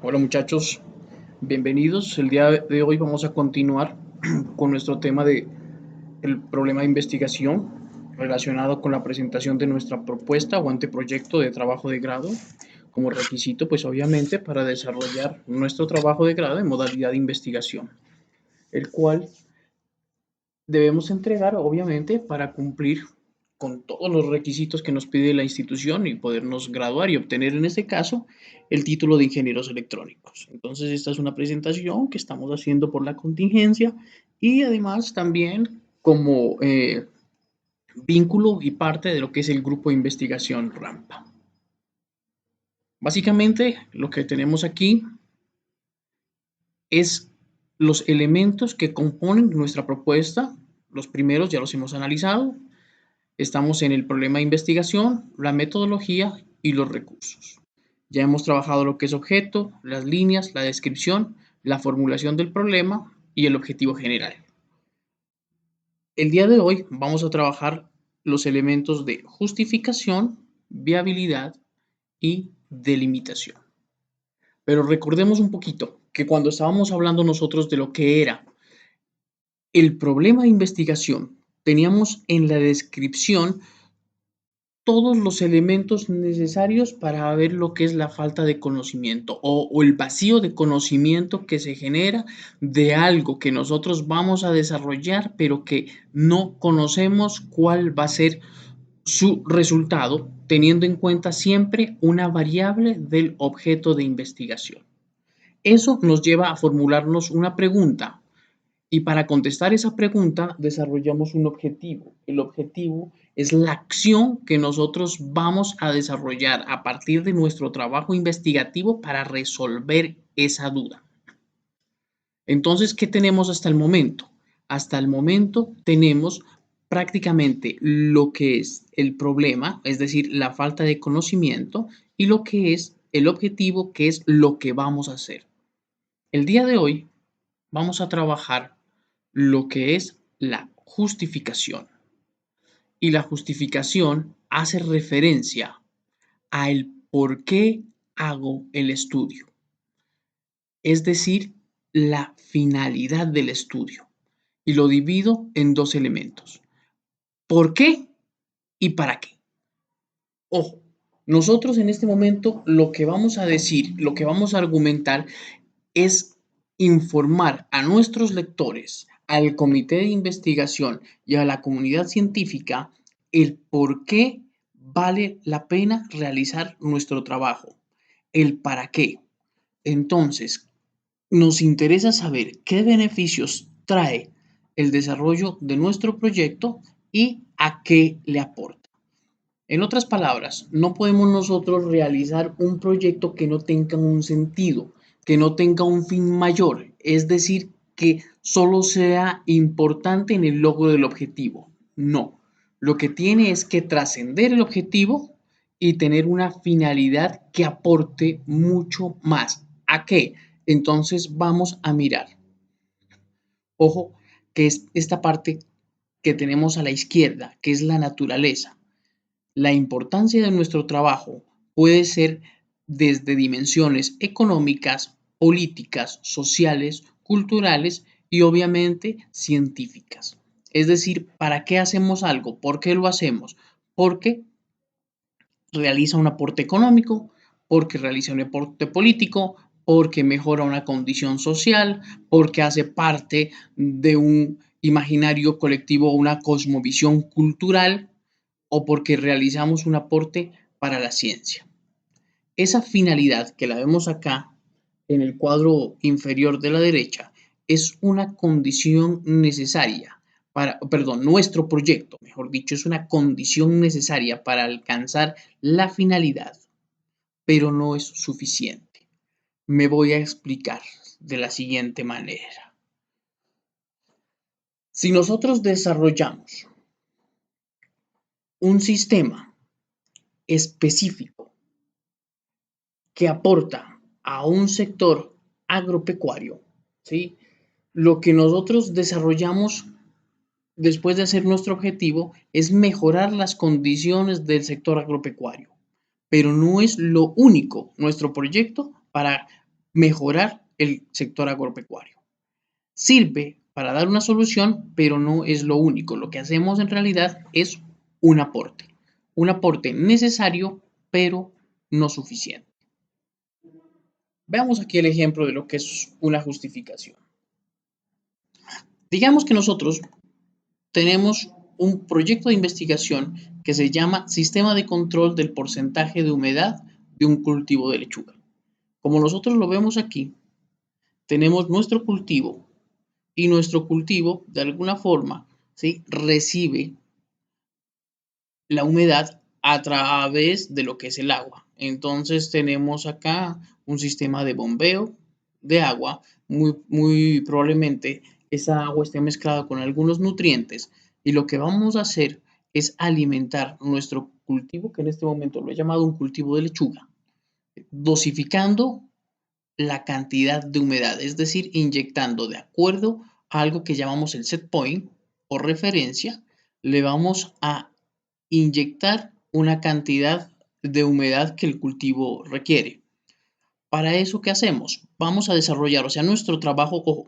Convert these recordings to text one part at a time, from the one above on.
Hola muchachos, bienvenidos. El día de hoy vamos a continuar con nuestro tema de el problema de investigación relacionado con la presentación de nuestra propuesta o anteproyecto de trabajo de grado como requisito, pues obviamente para desarrollar nuestro trabajo de grado en modalidad de investigación, el cual debemos entregar obviamente para cumplir con todos los requisitos que nos pide la institución y podernos graduar y obtener en este caso el título de ingenieros electrónicos. Entonces esta es una presentación que estamos haciendo por la contingencia y además también como vínculo y parte de lo que es el grupo de investigación Rampa. Básicamente lo que tenemos aquí es los elementos que componen nuestra propuesta. Los primeros ya los hemos analizado. Estamos en el problema de investigación, la metodología y los recursos. Ya hemos trabajado lo que es objeto, las líneas, la descripción, la formulación del problema y el objetivo general. El día de hoy vamos a trabajar los elementos de justificación, viabilidad y delimitación. Pero recordemos un poquito que cuando estábamos hablando nosotros de lo que era el problema de investigación, teníamos en la descripción todos los elementos necesarios para ver lo que es la falta de conocimiento o el vacío de conocimiento que se genera de algo que nosotros vamos a desarrollar, pero que no conocemos cuál va a ser su resultado, teniendo en cuenta siempre una variable del objeto de investigación. Eso nos lleva a formularnos una pregunta. Y para contestar esa pregunta desarrollamos un objetivo. El objetivo es la acción que nosotros vamos a desarrollar a partir de nuestro trabajo investigativo para resolver esa duda. Entonces, ¿qué tenemos hasta el momento? Hasta el momento tenemos prácticamente lo que es el problema, es decir, la falta de conocimiento, y lo que es el objetivo, que es lo que vamos a hacer. El día de hoy vamos a trabajar lo que es la justificación. Y la justificación hace referencia a el por qué hago el estudio, es decir, la finalidad del estudio. Y lo divido en dos elementos. ¿Por qué y para qué? Ojo, nosotros en este momento lo que vamos a decir, lo que vamos a argumentar es informar a nuestros lectores, al comité de investigación y a la comunidad científica el por qué vale la pena realizar nuestro trabajo, el para qué. Entonces, nos interesa saber qué beneficios trae el desarrollo de nuestro proyecto y a qué le aporta. En otras palabras, no podemos nosotros realizar un proyecto que no tenga un sentido, que no tenga un fin mayor, es decir, que solo sea importante en el logro del objetivo. No, lo que tiene es que trascender el objetivo y tener una finalidad que aporte mucho más. ¿A qué? Entonces vamos a mirar. Ojo, que es esta parte que tenemos a la izquierda, que es la naturaleza. La importancia de nuestro trabajo puede ser desde dimensiones económicas, políticas, sociales, culturales y obviamente científicas. Es decir, ¿para qué hacemos algo? ¿Por qué lo hacemos? Porque realiza un aporte económico, porque realiza un aporte político, porque mejora una condición social, porque hace parte de un imaginario colectivo o una cosmovisión cultural o porque realizamos un aporte para la ciencia. Esa finalidad que la vemos acá en el cuadro inferior de la derecha es una condición necesaria para, perdón, nuestro proyecto, mejor dicho, es una condición necesaria para alcanzar la finalidad, pero no es suficiente. Me voy a explicar de la siguiente manera. Si nosotros desarrollamos un sistema específico que aporta a un sector agropecuario, ¿sí? Lo que nosotros desarrollamos después de hacer nuestro objetivo es mejorar las condiciones del sector agropecuario, pero no es lo único nuestro proyecto para mejorar el sector agropecuario. Sirve para dar una solución, pero no es lo único. Lo que hacemos en realidad es un aporte necesario, pero no suficiente. Veamos aquí el ejemplo de lo que es una justificación. Digamos que nosotros tenemos un proyecto de investigación que se llama Sistema de Control del Porcentaje de Humedad de un cultivo de lechuga. Como nosotros lo vemos aquí, tenemos nuestro cultivo y nuestro cultivo, de alguna forma, ¿sí?, recibe la humedad a través de lo que es el agua. Entonces tenemos acá un sistema de bombeo de agua. Muy probablemente esa agua esté mezclada con algunos nutrientes y lo que vamos a hacer es alimentar nuestro cultivo, que en este momento lo he llamado un cultivo de lechuga, dosificando la cantidad de humedad, es decir, inyectando de acuerdo a algo que llamamos el set point o referencia, le vamos a inyectar una cantidad de humedad que el cultivo requiere. Para eso, ¿qué hacemos? Vamos a desarrollar, o sea, nuestro trabajo, ojo,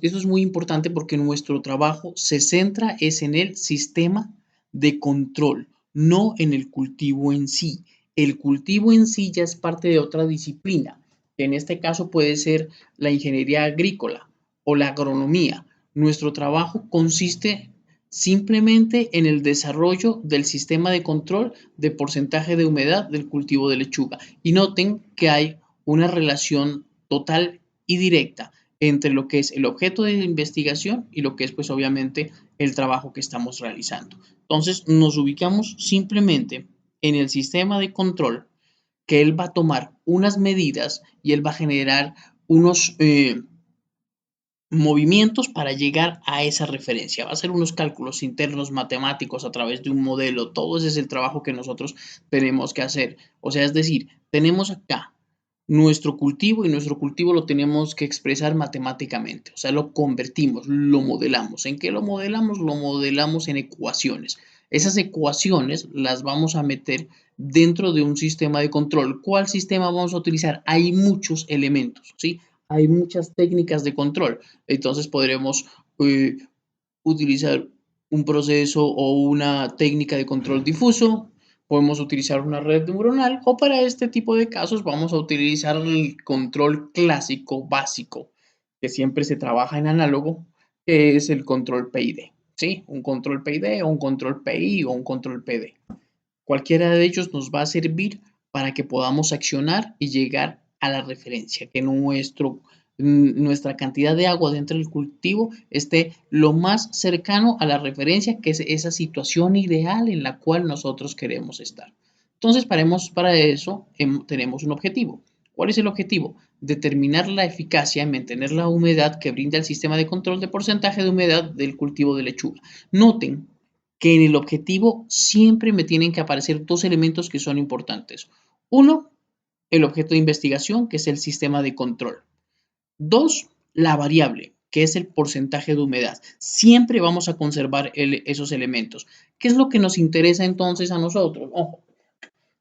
eso es muy importante porque nuestro trabajo se centra es en el sistema de control, no en el cultivo en sí. El cultivo en sí ya es parte de otra disciplina, que en este caso puede ser la ingeniería agrícola o la agronomía. Nuestro trabajo consiste simplemente en el desarrollo del sistema de control de porcentaje de humedad del cultivo de lechuga. Y noten que hay una relación total y directa entre lo que es el objeto de investigación y lo que es, pues, obviamente, el trabajo que estamos realizando. Entonces, nos ubicamos simplemente en el sistema de control que él va a tomar unas medidas y él va a generar unos movimientos para llegar a esa referencia. Va a hacer unos cálculos internos matemáticos a través de un modelo. Todo ese es el trabajo que nosotros tenemos que hacer. O sea, es decir, tenemos acá nuestro cultivo y nuestro cultivo lo tenemos que expresar matemáticamente. O sea, lo convertimos, lo modelamos. ¿En qué lo modelamos? Lo modelamos en ecuaciones. Esas ecuaciones las vamos a meter dentro de un sistema de control. ¿Cuál sistema vamos a utilizar? Hay muchos elementos, ¿sí? Hay muchas técnicas de control. Entonces podremos eh, utilizar un proceso o una técnica de control difuso, podemos utilizar una red neuronal o para este tipo de casos vamos a utilizar el control clásico básico que siempre se trabaja en análogo, que es el control PID. ¿Sí? Un control PID o un control PI o un control PD. Cualquiera de ellos nos va a servir para que podamos accionar y llegar a la referencia, que nuestra cantidad de agua dentro del cultivo esté lo más cercano a la referencia, que es esa situación ideal en la cual nosotros queremos estar. Entonces, para eso tenemos un objetivo. ¿Cuál es el objetivo? Determinar la eficacia en mantener la humedad que brinda el sistema de control de porcentaje de humedad del cultivo de lechuga. Noten que en el objetivo siempre me tienen que aparecer dos elementos que son importantes. Uno, el objeto de investigación, que es el sistema de control. Dos, la variable, que es el porcentaje de humedad. Siempre vamos a conservar esos elementos. ¿Qué es lo que nos interesa entonces a nosotros? Ojo,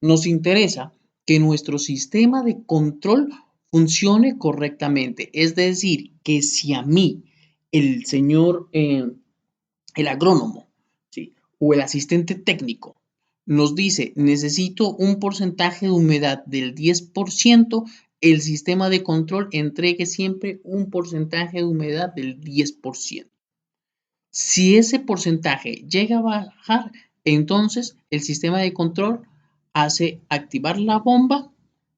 nos interesa que nuestro sistema de control funcione correctamente. Es decir, que si a mí, el señor, el agrónomo, ¿sí?, o el asistente técnico nos dice, necesito un porcentaje de humedad del 10%, el sistema de control entregue siempre un porcentaje de humedad del 10%. Si ese porcentaje llega a bajar, entonces el sistema de control hace activar la bomba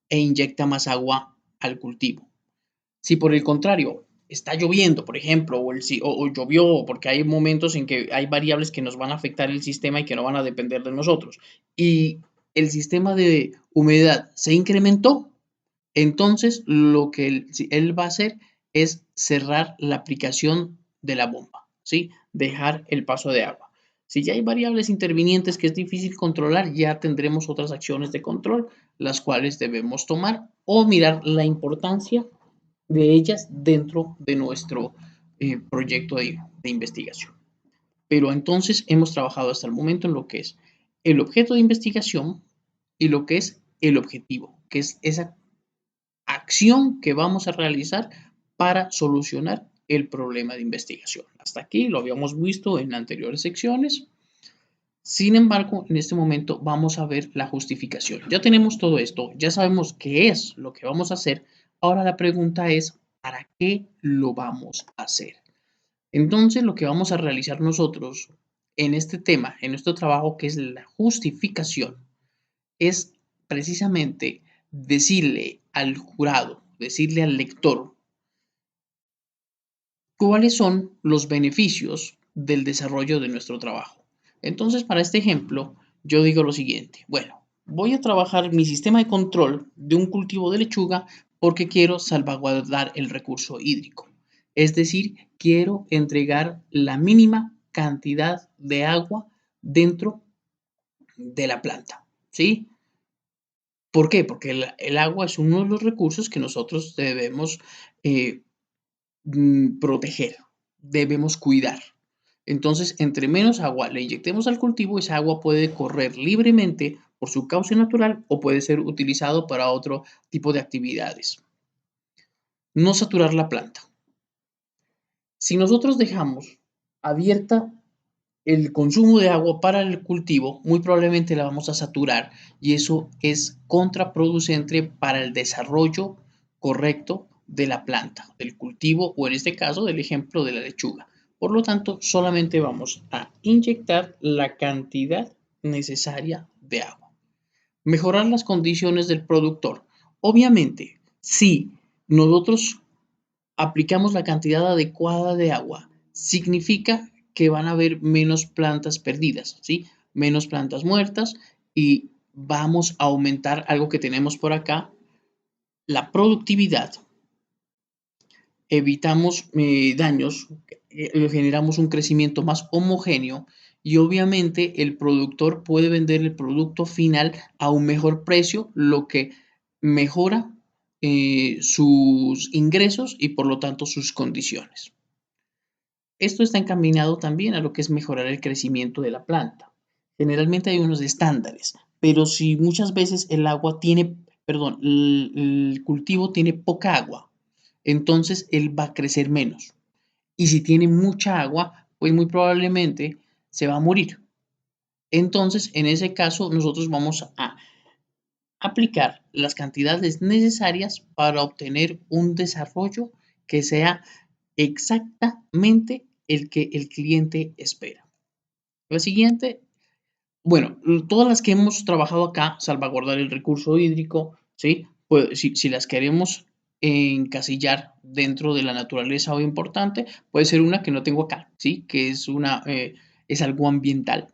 e inyecta más agua al cultivo. Si por el contrario está lloviendo, por ejemplo, o llovió, porque hay momentos en que hay variables que nos van a afectar el sistema y que no van a depender de nosotros, y el sistema de humedad se incrementó, entonces lo que él va a hacer es cerrar la aplicación de la bomba, ¿sí? Dejar el paso de agua. Si ya hay variables intervinientes que es difícil controlar, ya tendremos otras acciones de control, las cuales debemos tomar o mirar la importancia de ellas dentro de nuestro proyecto de investigación. Pero entonces hemos trabajado hasta el momento en lo que es el objeto de investigación y lo que es el objetivo, que es esa acción que vamos a realizar para solucionar el problema de investigación. Hasta aquí lo habíamos visto en anteriores secciones. Sin embargo, en este momento vamos a ver la justificación. Ya tenemos todo esto, ya sabemos qué es lo que vamos a hacer. Ahora la pregunta es, ¿para qué lo vamos a hacer? Entonces, lo que vamos a realizar nosotros en este tema, en nuestro trabajo, que es la justificación, es precisamente decirle al jurado, decirle al lector, cuáles son los beneficios del desarrollo de nuestro trabajo. Entonces, para este ejemplo, yo digo lo siguiente. Bueno, voy a trabajar mi sistema de control de un cultivo de lechuga porque quiero salvaguardar el recurso hídrico. Es decir, quiero entregar la mínima cantidad de agua dentro de la planta. ¿Sí? ¿Por qué? Porque el agua es uno de los recursos que nosotros debemos eh, proteger, debemos cuidar. Entonces, entre menos agua le inyectemos al cultivo, esa agua puede correr libremente por su cauce natural o puede ser utilizado para otro tipo de actividades. No saturar la planta. Si nosotros dejamos abierta el consumo de agua para el cultivo, muy probablemente la vamos a saturar y eso es contraproducente para el desarrollo correcto de la planta, del cultivo o en este caso del ejemplo de la lechuga. Por lo tanto, solamente vamos a inyectar la cantidad necesaria de agua. Mejorar las condiciones del productor. Obviamente, si nosotros aplicamos la cantidad adecuada de agua, significa que van a haber menos plantas perdidas, ¿sí? Menos plantas muertas y vamos a aumentar algo que tenemos por acá, la productividad. Evitamos daños, generamos un crecimiento más homogéneo y obviamente el productor puede vender el producto final a un mejor precio, lo que mejora sus ingresos y por lo tanto sus condiciones. Esto está encaminado también a lo que es mejorar el crecimiento de la planta. Generalmente hay unos estándares, pero si muchas veces el agua tiene, perdón, el cultivo tiene poca agua, entonces él va a crecer menos. Y si tiene mucha agua, pues muy probablemente se va a morir. Entonces, en ese caso, nosotros vamos a aplicar las cantidades necesarias para obtener un desarrollo que sea exactamente el que el cliente espera. La siguiente, bueno, todas las que hemos trabajado acá, salvaguardar el recurso hídrico, ¿sí? Pues, si las queremos encasillar dentro de la naturaleza o importante, puede ser una que no tengo acá, ¿sí? Que es es algo ambiental,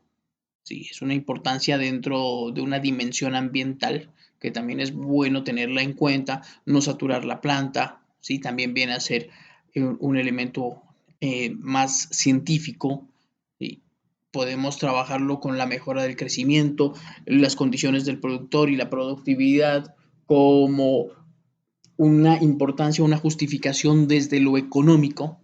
¿sí? Es una importancia dentro de una dimensión ambiental que también es bueno tenerla en cuenta, no saturar la planta, ¿sí? También viene a ser un elemento más científico, ¿sí? Podemos trabajarlo con la mejora del crecimiento, las condiciones del productor y la productividad como una importancia, una justificación desde lo económico.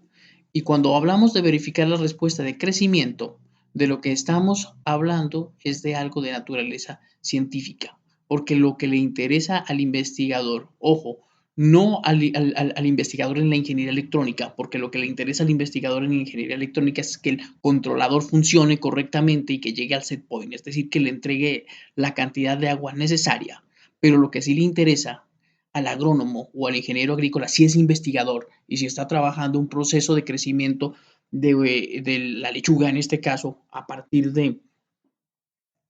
Y cuando hablamos de verificar la respuesta de crecimiento, de lo que estamos hablando es de algo de naturaleza científica, porque lo que le interesa al investigador, ojo, no al investigador en la ingeniería electrónica, porque lo que le interesa al investigador en ingeniería electrónica es que el controlador funcione correctamente y que llegue al set point, es decir, que le entregue la cantidad de agua necesaria. Pero lo que sí le interesa al agrónomo o al ingeniero agrícola si es investigador y si está trabajando un proceso de crecimiento de la lechuga en este caso a partir de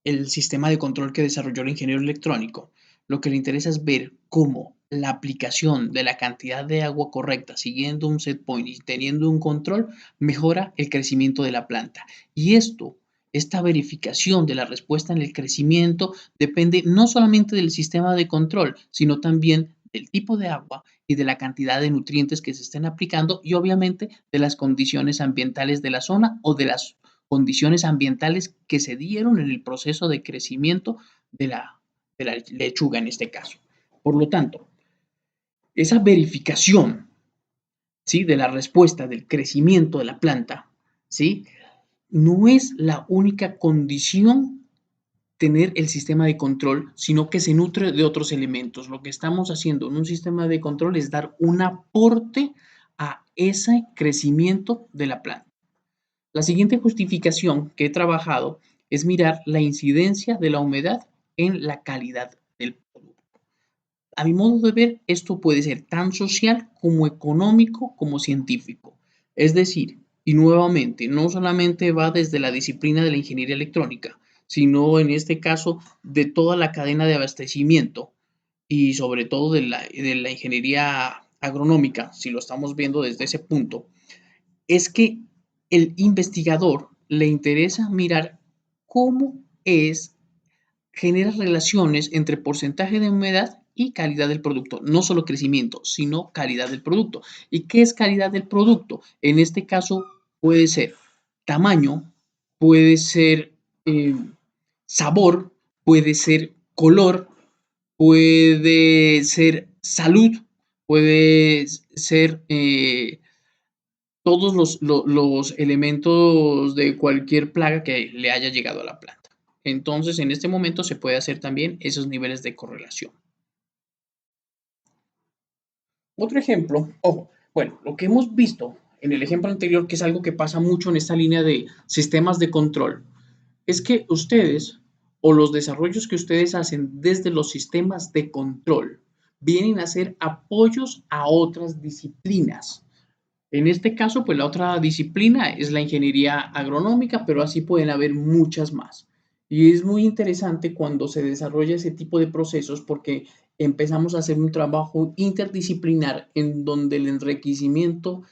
el sistema de control que desarrolló el ingeniero electrónico, lo que le interesa es ver cómo la aplicación de la cantidad de agua correcta siguiendo un set point y teniendo un control mejora el crecimiento de la planta. Y esta verificación de la respuesta en el crecimiento depende no solamente del sistema de control, sino también del tipo de agua y de la cantidad de nutrientes que se estén aplicando y obviamente de las condiciones ambientales de la zona o de las condiciones ambientales que se dieron en el proceso de crecimiento de la lechuga en este caso. Por lo tanto, esa verificación, ¿sí? De la respuesta del crecimiento de la planta, ¿sí? No es la única condición tener el sistema de control, sino que se nutre de otros elementos. Lo que estamos haciendo en un sistema de control es dar un aporte a ese crecimiento de la planta. La siguiente justificación que he trabajado es mirar la incidencia de la humedad en la calidad del producto. A mi modo de ver, esto puede ser tan social como económico como científico. Es decir, y nuevamente, no solamente va desde la disciplina de la ingeniería electrónica, sino en este caso de toda la cadena de abastecimiento y sobre todo de la ingeniería agronómica, si lo estamos viendo desde ese punto, es que el investigador le interesa mirar cómo genera relaciones entre porcentaje de humedad y calidad del producto. No solo crecimiento, sino calidad del producto. ¿Y qué es calidad del producto? En este caso puede ser tamaño, puede ser sabor, puede ser color, puede ser salud, puede ser todos los elementos de cualquier plaga que le haya llegado a la planta. Entonces, en este momento se puede hacer también esos niveles de correlación. Otro ejemplo, ojo, bueno, lo que hemos visto en el ejemplo anterior, que es algo que pasa mucho en esta línea de sistemas de control, es que ustedes o los desarrollos que ustedes hacen desde los sistemas de control vienen a ser apoyos a otras disciplinas. En este caso, pues la otra disciplina es la ingeniería agronómica, pero así pueden haber muchas más. Y es muy interesante cuando se desarrolla ese tipo de procesos porque empezamos a hacer un trabajo interdisciplinar en donde el enriquecimiento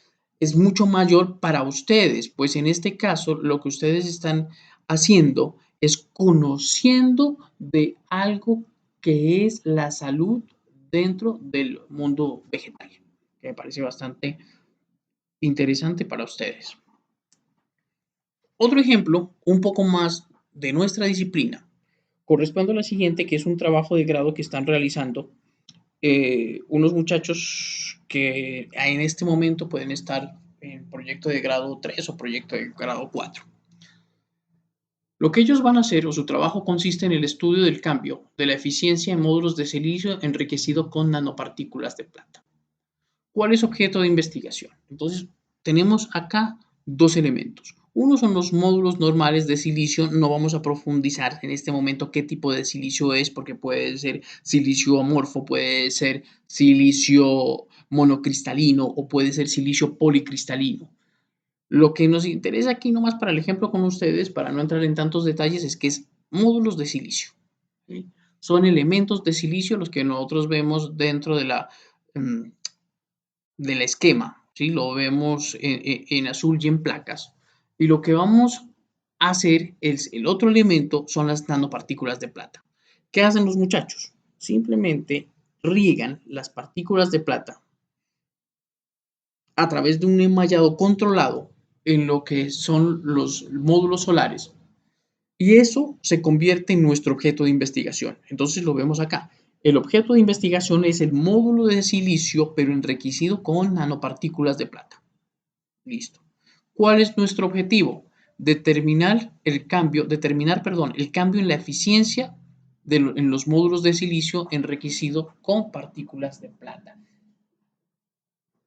es mucho mayor para ustedes, pues en este caso lo que ustedes están haciendo es conociendo de algo que es la salud dentro del mundo vegetal, que me parece bastante interesante para ustedes. Otro ejemplo, un poco más de nuestra disciplina, corresponde a la siguiente, que es un trabajo de grado que están realizando unos muchachos que en este momento pueden estar en proyecto de grado 3 o proyecto de grado 4. Lo que ellos van a hacer o su trabajo consiste en el estudio del cambio de la eficiencia en módulos de silicio enriquecido con nanopartículas de plata. ¿Cuál es objeto de investigación? Entonces, tenemos acá dos elementos. Uno son los módulos normales de silicio. No vamos a profundizar en este momento qué tipo de silicio es, porque puede ser silicio amorfo, puede ser silicio monocristalino o puede ser silicio policristalino. Lo que nos interesa aquí nomás para el ejemplo con ustedes, para no entrar en tantos detalles, es que es módulos de silicio. ¿Sí? Son elementos de silicio los que nosotros vemos dentro del esquema, ¿sí? Lo vemos en azul y en placas. Y lo que vamos a hacer es el otro elemento son las nanopartículas de plata. ¿Qué hacen los muchachos? Simplemente riegan las partículas de plata a través de un enmallado controlado en lo que son los módulos solares y eso se convierte en nuestro objeto de investigación. Entonces lo vemos acá. El objeto de investigación es el módulo de silicio, pero enriquecido con nanopartículas de plata. Listo. ¿Cuál es nuestro objetivo? Determinar el cambio en la eficiencia en los módulos de silicio enriquecido con partículas de plata.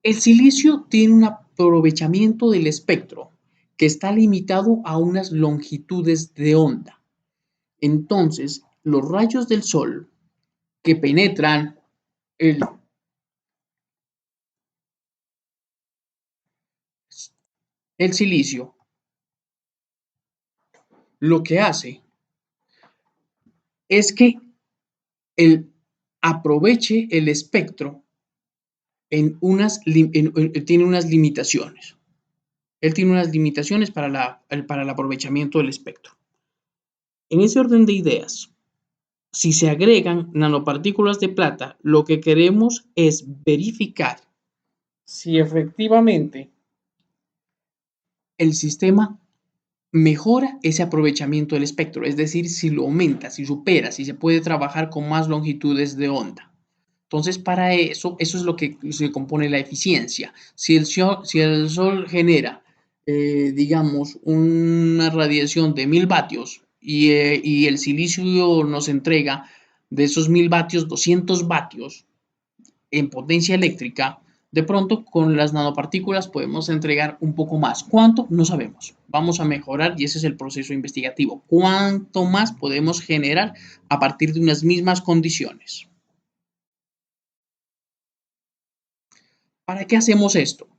El silicio tiene un aprovechamiento del espectro que está limitado a unas longitudes de onda. Entonces, los rayos del sol que penetran el, el silicio, lo que hace es que él aproveche el espectro tiene unas limitaciones. Él tiene unas limitaciones para el aprovechamiento del espectro. En ese orden de ideas, si se agregan nanopartículas de plata, lo que queremos es verificar si efectivamente el sistema mejora ese aprovechamiento del espectro, es decir, si lo aumenta, si supera, si se puede trabajar con más longitudes de onda. Entonces, para eso es lo que se compone la eficiencia. Si el sol genera, digamos, una radiación de 1000 vatios y el silicio nos entrega de esos 1000 vatios, 200 vatios en potencia eléctrica, de pronto con las nanopartículas podemos entregar un poco más. ¿Cuánto? No sabemos. Vamos a mejorar y ese es el proceso investigativo. ¿Cuánto más podemos generar a partir de unas mismas condiciones? ¿Para qué hacemos esto?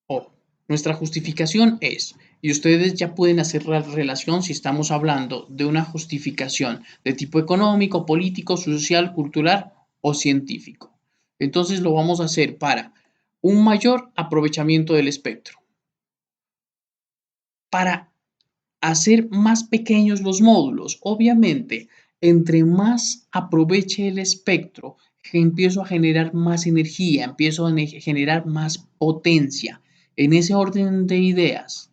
Oh, nuestra justificación es, y ustedes ya pueden hacer la relación si estamos hablando de una justificación de tipo económico, político, social, cultural o científico. Entonces lo vamos a hacer para un mayor aprovechamiento del espectro, para hacer más pequeños los módulos. Obviamente, entre más aproveche el espectro, empiezo a generar más energía, empiezo a generar más potencia. En ese orden de ideas,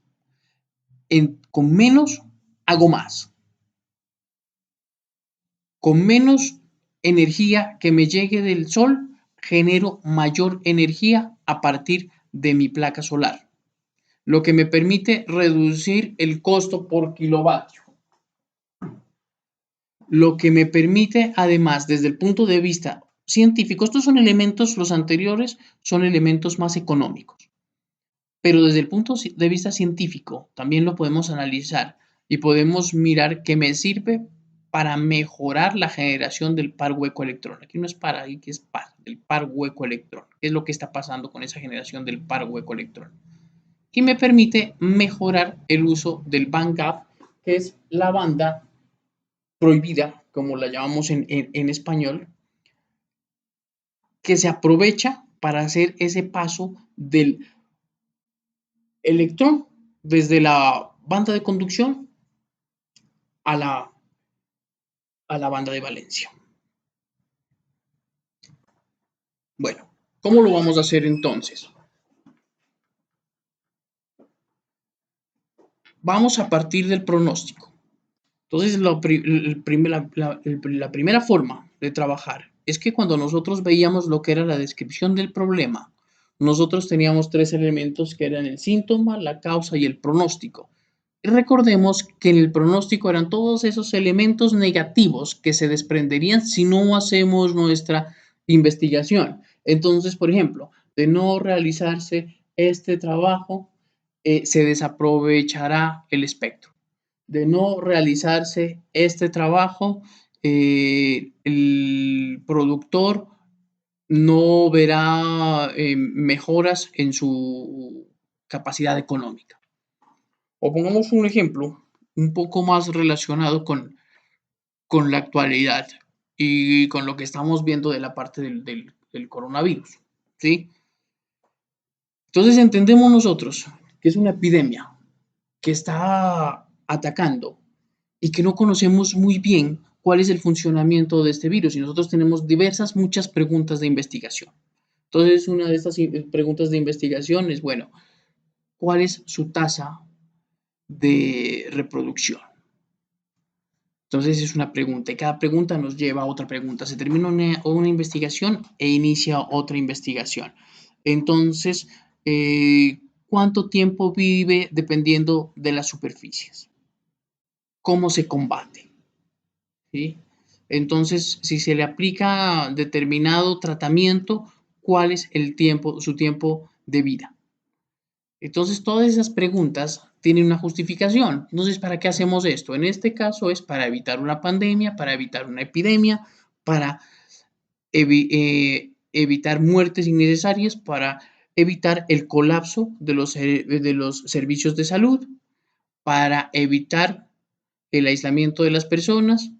con menos hago más. Con menos energía que me llegue del sol, genero mayor energía a partir de mi placa solar, lo que me permite reducir el costo por kilovatio. Lo que me permite, además, desde el punto de vista científico, estos son elementos, los anteriores son elementos más económicos, pero desde el punto de vista científico también lo podemos analizar y podemos mirar qué me sirve para mejorar la generación del par hueco electrón. Aquí no es para, aquí es par, el par hueco electrón. ¿Qué es lo que está pasando con esa generación del par hueco electrón? Y me permite mejorar el uso del band gap, que es la banda prohibida, como la llamamos en español, que se aprovecha para hacer ese paso del electrón desde la banda de conducción a la banda de valencia. Bueno, ¿cómo lo vamos a hacer entonces? Vamos a partir del pronóstico. Entonces, la primera forma de trabajar es que cuando nosotros veíamos lo que era la descripción del problema, nosotros teníamos tres elementos que eran el síntoma, la causa y el pronóstico. Y recordemos que en el pronóstico eran todos esos elementos negativos que se desprenderían si no hacemos nuestra investigación. Entonces, por ejemplo, de no realizarse este trabajo, se desaprovechará el espectro. De no realizarse este trabajo, el productor no verá mejoras en su capacidad económica. O pongamos un ejemplo un poco más relacionado con la actualidad y con lo que estamos viendo de la parte del coronavirus, ¿sí? Entonces entendemos nosotros que es una epidemia que está atacando y que no conocemos muy bien cuál es el funcionamiento de este virus y nosotros tenemos muchas preguntas de investigación. Entonces, una de estas preguntas de investigación es, bueno, ¿cuál es su tasa de reproducción? Entonces es una pregunta y cada pregunta nos lleva a otra pregunta. Se termina una investigación e inicia otra investigación. Entonces, ¿cuánto tiempo vive dependiendo de las superficies? ¿Cómo se combate? ¿Sí? Entonces, si se le aplica determinado tratamiento, ¿cuál es su tiempo de vida? Entonces, todas esas preguntas tienen una justificación. Entonces, ¿para qué hacemos esto? En este caso es para evitar una pandemia, para evitar una epidemia, para evitar muertes innecesarias, para evitar el colapso de los servicios de salud, para evitar el aislamiento de las personas,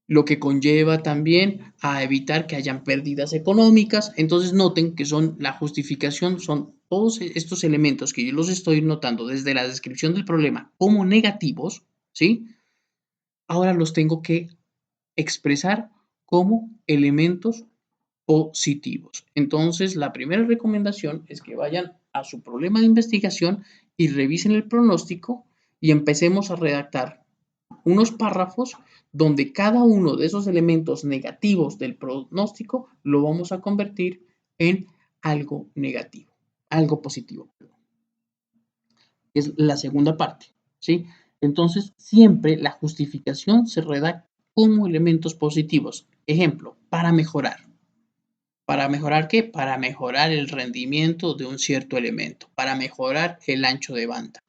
lo que conlleva también a evitar que hayan pérdidas económicas. Entonces noten que son la justificación, son todos estos elementos que yo los estoy notando desde la descripción del problema como negativos, ¿sí? Ahora los tengo que expresar como elementos positivos. Entonces, la primera recomendación es que vayan a su problema de investigación y revisen el pronóstico y empecemos a redactar unos párrafos donde cada uno de esos elementos negativos del pronóstico lo vamos a convertir en algo negativo, algo positivo. Es la segunda parte, ¿sí? Entonces, siempre la justificación se redacta como elementos positivos. Ejemplo, para mejorar. ¿Para mejorar qué? Para mejorar el rendimiento de un cierto elemento, para mejorar el ancho de banda,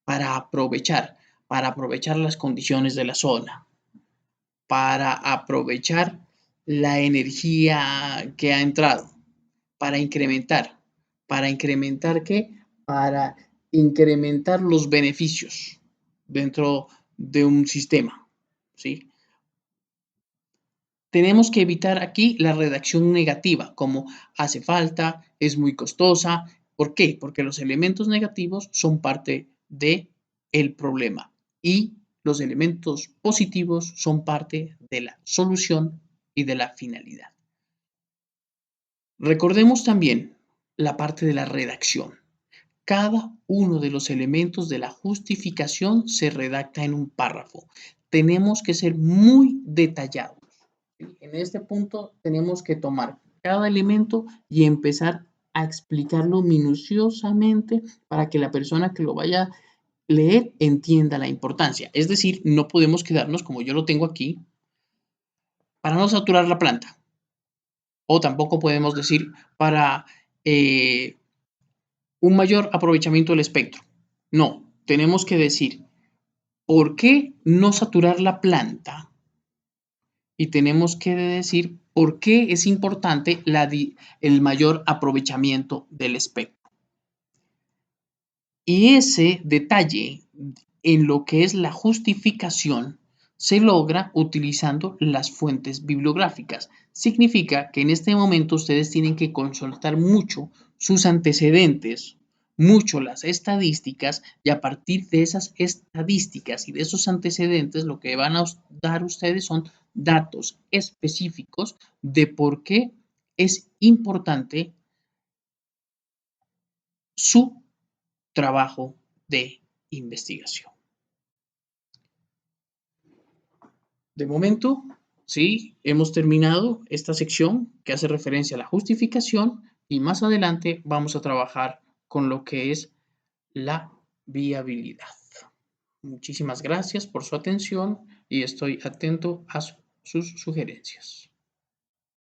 para aprovechar las condiciones de la zona, para aprovechar la energía que ha entrado, para incrementar. ¿Para incrementar qué? Para incrementar los beneficios dentro de un sistema, ¿sí? Tenemos que evitar aquí la redacción negativa, como hace falta, es muy costosa. ¿Por qué? Porque los elementos negativos son parte del problema y los elementos positivos son parte de la solución y de la finalidad. Recordemos también la parte de la redacción. Cada uno de los elementos de la justificación se redacta en un párrafo. Tenemos que ser muy detallados. En este punto tenemos que tomar cada elemento y empezar a explicarlo minuciosamente para que la persona que lo vaya a leer entienda la importancia. Es decir, no podemos quedarnos como yo lo tengo aquí para no saturar la planta. O tampoco podemos decir para un mayor aprovechamiento del espectro. No, tenemos que decir por qué no saturar la planta y tenemos que decir por qué es importante el mayor aprovechamiento del espectro. Y ese detalle en lo que es la justificación se logra utilizando las fuentes bibliográficas. Significa que en este momento ustedes tienen que consultar mucho sus antecedentes, mucho las estadísticas, y a partir de esas estadísticas y de esos antecedentes lo que van a dar ustedes son datos específicos de por qué es importante su trabajo de investigación. De momento, sí, hemos terminado esta sección que hace referencia a la justificación y más adelante vamos a trabajar con lo que es la viabilidad. Muchísimas gracias por su atención y estoy atento a sus sugerencias.